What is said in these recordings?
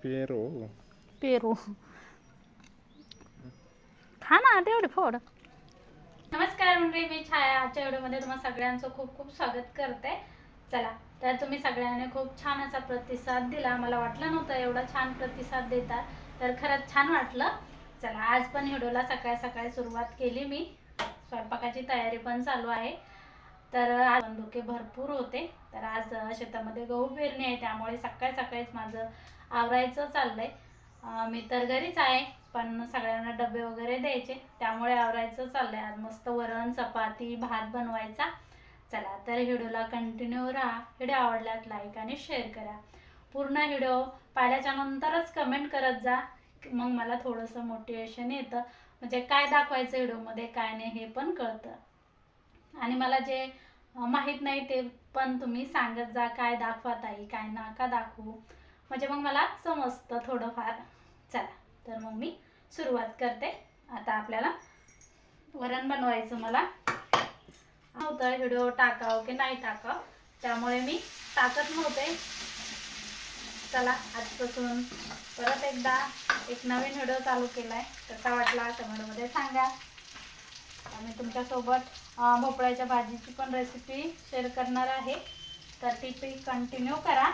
पेरू पेरू खा ना तेवढे फोड. नमस्कार मंडळी, मी छाया. आजच्या व्हिडिओमध्ये तुम्हा सगळ्यांचं खूप खूप स्वागत करते. चला, तर तुम्ही सगळ्यांनी खूप छान असा प्रतिसाद दिला. मला वाटलं नव्हतं एवढा छान प्रतिसाद देतात, तर खरंच छान वाटलं. चला, आज पण व्हिडिओला सकाळी सकाळी सुरुवात केली मी. स्वयंपाकाची तयारी पण चालू आहे. तर आज धुके भरपूर होते, तर आज शेतामध्ये गहू पेरणी आहे, त्यामुळे सकाळी सकाळीच माझं आवरायचं चाललंय. मी तर घरीच आहे, पण सगळ्यांना डबे वगैरे द्यायचे, त्यामुळे आवरायचं चाललंय. आज मस्त वरण, चपाती, भात बनवायचा. चला, तर व्हिडिओला कंटिन्यू राहा. व्हिडिओ आवडल्यास लाईक आणि शेअर करा. पूर्ण व्हिडिओ पाहिल्याच्या नंतरच कमेंट करत जा, मग मला थोडंसं मोटिवेशन येतं, म्हणजे काय दाखवायचं व्हिडिओमध्ये काय नाही हे पण कळतं. आणि मला जे माहीत नाही ते पण तुम्ही सांगत जा, काय दाखवा ताई, काय नका दाखवू, म्हणजे मग मला समजतं थोडंफार. चला, तर मग मी सुरुवात करते. आता आपल्याला वरण बनवायचं. मला नव्हतं व्हिडिओ टाकावं की नाही टाकावं, त्यामुळे मी टाकत नव्हते. चला, आजपासून परत एकदा एक नवीन व्हिडिओ चालू केला आहे. कसा वाटला कमेंटमध्ये सांगा. मी तुमच्यासोबत भोपळ्याच्या भाजीची पण रेसिपी शेअर करणार आहे, तर ती कंटिन्यू करा.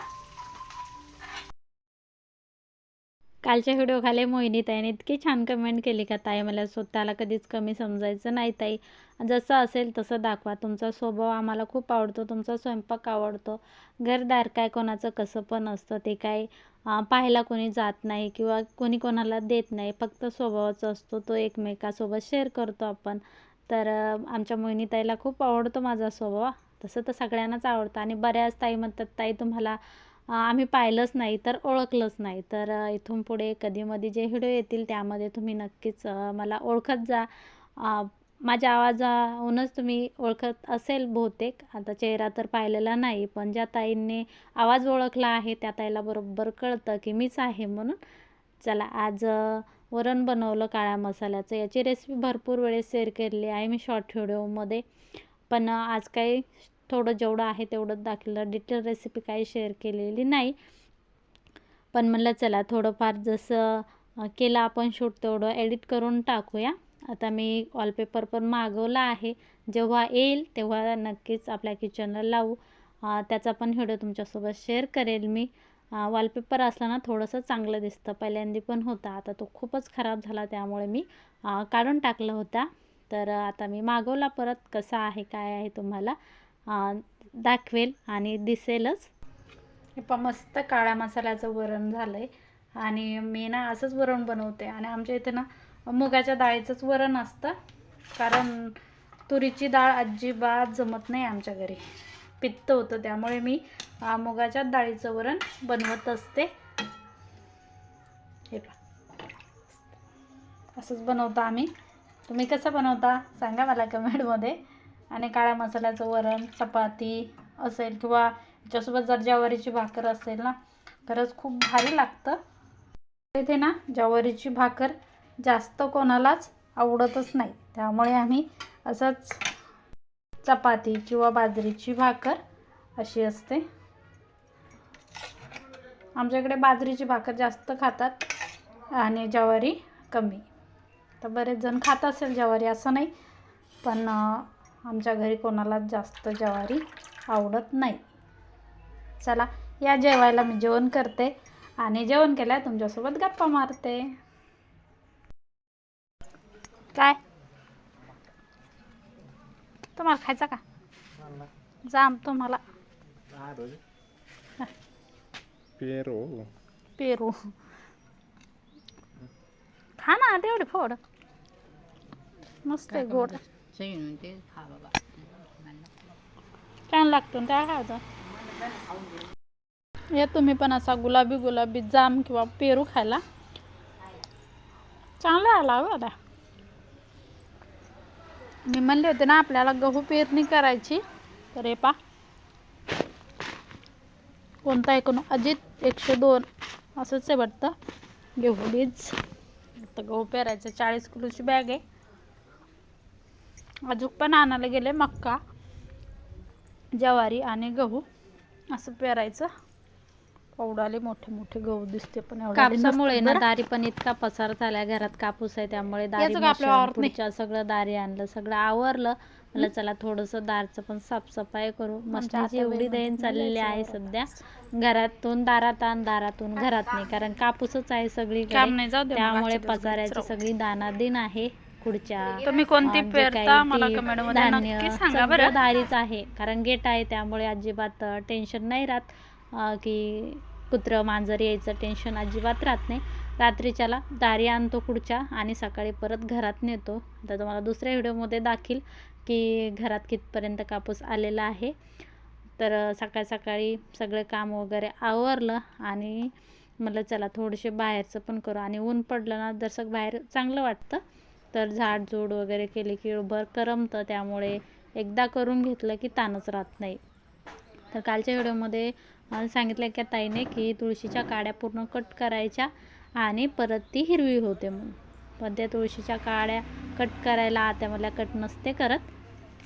कालच्या व्हिडिओ खाली मोहिनी ताईने इतकी छान कमेंट केली का, ताई मला स्वतःला कधीच कमी समजायचं नाही ताई, जसं असेल तसं दाखवा. तुमचा स्वभाव आम्हाला खूप आवडतो, तुमचा स्वयंपाक आवडतो. घरदार काय कोणाचं कसं पण असतं, ते काय पाहायला कोणी जात नाही किंवा कोणी कोणाला देत नाही, फक्त स्वभावाचा असतो, तो एकमेकासोबत शेअर करतो आपण. तर आमच्या मोहिनी ताईला खूप आवडतो माझा स्वभाव. तसं तर सगळ्यांनाच आवडतं. आणि बऱ्याच ताई म्हणतात, ताई तुम्हाला आम्ही पाहिलंच नाही तर ओळखलंच नाही. तर इथून पुढे कधीमधी जे व्हिडिओ येतील त्यामध्ये तुम्ही नक्कीच मला ओळखत जा. माझ्या आवाजाहूनच तुम्ही ओळखत असेल बहुतेक. आता चेहरा तर पाहिलेला नाही, पण ज्या ताईंनी आवाज ओळखला आहे त्या ताईला बरोबर कळतं की मीच आहे म्हणून. चला, आज वरण बनवलं काळ्या मसाल्याचं. याची रेसिपी भरपूर वेळेस शेअर केलेली आहे मी शॉर्ट व्हिडिओमध्ये, पण आज काही थोडं जेवढं आहे तेवढंच दाखवलं. डिटेल रेसिपी काही शेअर केलेली नाही, पण म्हणलं चला थोडंफार जसं केलं आपण शूट तेवढं एडिट करून टाकूया. आता मी वॉलपेपर पण मागवला आहे, जेव्हा येईल तेव्हा नक्कीच आपल्या किचनला लावू. त्याचा पण व्हिडिओ तुमच्यासोबत शेअर करेल मी. वॉलपेपर असला ना थोडंसं चांगलं दिसतं. पहिल्यांदा पण होता, आता तो खूपच खराब झाला, त्यामुळे मी काढून टाकला होता. तर आता मी मागवला परत. कसा आहे काय आहे तुम्हाला दाखवेल आणि दिसेलच. हे पण मस्त काळ्या मसाल्याचं वरण झालं आहे. आणि मी ना असंच वरण बनवते, आणि आमच्या इथे ना मुगाच्या डाळीचंच वरण असतं, कारण तुरीची डाळ अजिबात जमत नाही आमच्या घरी, पित्त होतं, त्यामुळे मी मुगाच्या डाळीचं वरण बनवत असते. हे पहा, असंच बनवतो आम्ही. तुम्ही कसं बनवता सांगा मला कमेंटमध्ये. आणि काळ्या मसाल्याचं वरण चपाती असेल किंवा त्याच्यासोबत जर ज्वारीची भाकर असेल ना, खरंच खूप भारी लागतं. इथे ना ज्वारीची भाकर जास्त कोणालाच आवडतच नाही, त्यामुळे आम्ही असंच चपाती किंवा बाजरीची भाकर अशी असते. आमच्याकडे बाजरीची भाकर जास्त खातात आणि ज्वारी कमी. तर बरेच जण खात असेल ज्वारी, असं नाही, पण आमच्या घरी कोणालाच जास्त ज्वारी आवडत नाही. चला, या जेवायला. मी जेवण करते आणि जेवण केल्यावर तुमच्यासोबत गप्पा मारते. काय तुम्हाला खायचा का? जाम तुम्हाला. पेरू पेरू खा ना तेवढे फोड, मस्त आहे गोड, छान लागतो. काय खायचं या तुम्ही पण असा गुलाबी गुलाबी जाम किंवा पेरू खायला. चांगला आला हो. आता मी म्हणले होते ना आपल्याला गहू पेरणी करायची, तर हे पा कोणता ऐकून अजित 102 असंच आहे वाटतं गहू बीज. तर गहू पेरायचं 40 किलोची बॅग आहे. अजून पण आणायला गेले मक्का, ज्वारी आणि गहू असं पेरायचं. एवढाले मोठे मोठे गहू दिसते पण एवढाले कापसामुळे नसतात ना बरं. दारी पण इतका पसार झालाय. घरात कापूस आहे त्यामुळे दारी याचं का आपल्या मशान, वावरात नाही? खुर्च्या सगळं दारी आणलं, सगळं आवरलं. मला चला थोडंसं दारचं पण साफसफाई करू. मशनीची एवढी दहीन चाललेली आहे सध्या. घरातून दारात आण, दारातून घरात नाही, कारण कापूसच आहे सगळीकडे. काम नाही, जाऊ दे मग, त्यामुळे आजच्या दिवस पसाऱ्याची घरीच सगळी दानादिन आहे. खुर्च्या, तुम्ही कोणती जे पेरता काही मला पीठ, कमेंट मध्ये धान्य नक्की सांगा सगळं बरं. दारीच आहे. कारण गेट आहे त्यामुळे अजिबात टेन्शन नाही राहत, की कुत्रं मांजर यायचं टेन्शन अजिबात राहत नाही. रात्रीच्याला दारी आणतो खुर्च्या आणि सकाळी परत घरात नेतो. आता तुम्हाला दुसऱ्या व्हिडिओमध्ये दाखील की घरात कितपर्यंत कापूस आलेला आहे. तर सकाळी सकाळी सगळं काम वगैरे आवरलं आणि म्हटलं चला थोडेसे बाहेरचं पण करू. आणि ऊन पडलं ना जसं बाहेर चांगलं वाटतं, तर झाडझूड वगैरे केली की भर करमतं. त्यामुळे एकदा करून घेतलं की ताणच राहत नाही. तर कालच्या व्हिडिओमध्ये मला सांगितलं की ताईने की तुळशीच्या काड्या पूर्ण कट करायच्या आणि परत ती हिरवी होते म्हणून. पण त्या तुळशीच्या काड्या कट करायला आत्या मला कट नसते करत.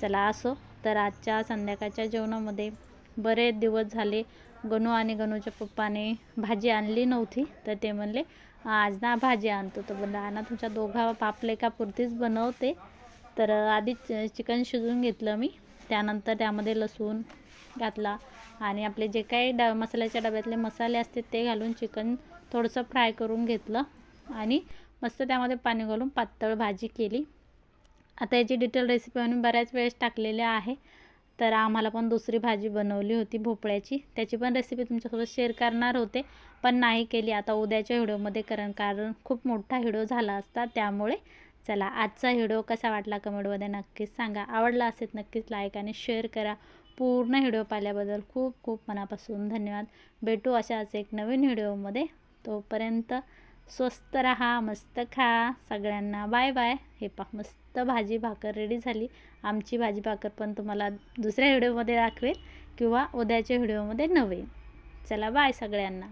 चला असो. तर आजच्या संध्याकाळच्या जेवणामध्ये बरेच दिवस झाले गणू आणि गणूच्या पप्पाने भाजी आणली नव्हती, तर ते म्हणले आज ना भाजी आणतो. तर म्हणलं आणा, तुमच्या दोघा पापलेका पुरतीच बनवते. तर आधी चिकन शिजवून घेतलं मी, त्यानंतर त्यामध्ये लसूण घातला आणि आपले जे काही मसाल्याच्या डब्यातले मसाले असते ते घालून चिकन थोडंसं फ्राय करून घेतलं आणि मस्त त्यामध्ये पाणी घालून पातळ भाजी केली. आता याची डिटेल रेसिपी आम्ही बऱ्याच वेळेस टाकलेल्या आहे. तर आम्हाला पण दुसरी भाजी बनवली होती भोपळ्याची, त्याची पण रेसिपी तुमच्यासोबत शेअर करणार होते, पण नाही केली. आता उद्याच्या व्हिडिओमध्ये कारण खूप मोठा व्हिडिओ झाला असता. त्यामुळे चला आजचा व्हिडिओ कसा वाटला कमेंटमध्ये नक्कीच सांगा. आवडला असेल नक्कीच लाईक आणि शेअर करा. पूर्ण व्हिडिओ पाहिल्याबद्दल खूप खूप मनापासून धन्यवाद. भेटू अशाच एक नवीन व्हिडिओमध्ये. तोपर्यंत स्वस्त रहा, मस्त खा. सगळ्यांना बाय बाय. हे पहा मस्त भाजी भाकर रेडी झाली. आमची भाजी भाकर पण तुम्हाला दुसऱ्या व्हिडिओमध्ये दाखवेल किंवा उद्याच्या व्हिडिओमध्ये नवीन. चला बाय सगळ्यांना.